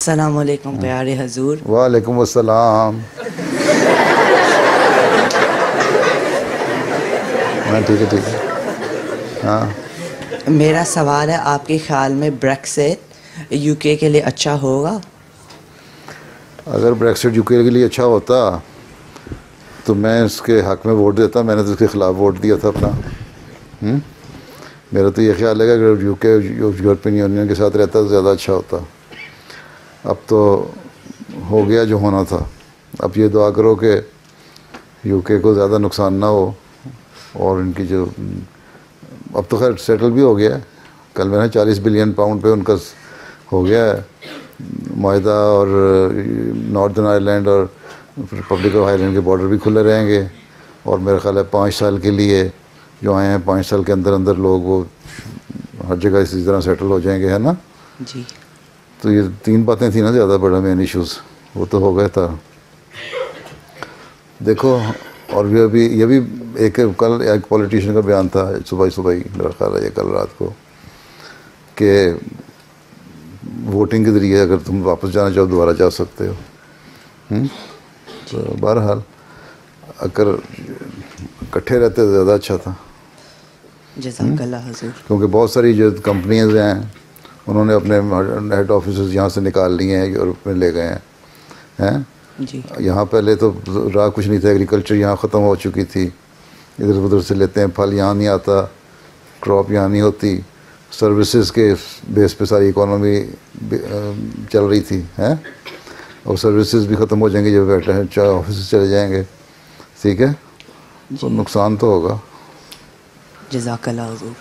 अस्सलाम वालेकुम प्यारे हजूर। वालेकुम अस्सलाम। हाँ ठीक है, ठीक है। हाँ, मेरा सवाल है, आपके ख्याल में ब्रेक्सिट यूके के लिए अच्छा होगा? अगर ब्रेक्सिट यूके के लिए अच्छा होता तो मैं इसके हक़ में वोट देता। मैंने तो इसके ख़िलाफ़ वोट दिया था अपना। मेरा तो ये ख्याल है कि अगर यूके यूरोपियन यूनियन के साथ रहता तो ज़्यादा अच्छा होता। अब तो हो गया जो होना था। अब ये दुआ करो कि यूके को ज़्यादा नुकसान ना हो। और इनकी जो अब तो खैर सेटल भी हो गया है। कल मैंने 40 बिलियन पाउंड पे उनका हो गया है माहिदा, और नॉर्दर्न आयरलैंड और रिपब्लिक ऑफ आयरलैंड के बॉर्डर भी खुले रहेंगे। और मेरा ख्याल है 5 साल के लिए जो आए हैं, 5 साल के अंदर अंदर लोग वो हर जगह इसी तरह सेटल हो जाएंगे, है ना जी। तो ये 3 बातें थी ना ज़्यादा बड़ा मेन इश्यूज़, वो तो हो गया था। देखो, और ये भी कल एक पॉलिटिशियन का बयान था सुबह ही मेरा ख्याल है, ये कल रात को, कि वोटिंग के ज़रिए अगर तुम वापस जाना चाहो दोबारा जा सकते हो। तो बहरहाल अगर इकट्ठे रहते तो ज़्यादा अच्छा था। जज़ाकल्लाह हुज़ूर। क्योंकि बहुत सारी जो कंपनीज हैं उन्होंने अपने हेड ऑफिस यहाँ से निकाल लिए हैं, यूरोप में ले गए हैं। जी। यहाँ पहले तो रहा कुछ नहीं था, एग्रीकल्चर यहाँ ख़त्म हो चुकी थी। इधर उधर से लेते हैं, फल यहाँ नहीं आता, क्रॉप यहाँ नहीं होती, सर्विसेज के बेस पे सारी इकोनॉमी चल रही थी, हैं। और सर्विसेज भी ख़त्म हो जाएंगे जब बैठे हैं, चाहे ऑफिस चले जाएंगे, ठीक है। तो नुकसान तो होगा। जज़ाकल्लाह हुज़ूर।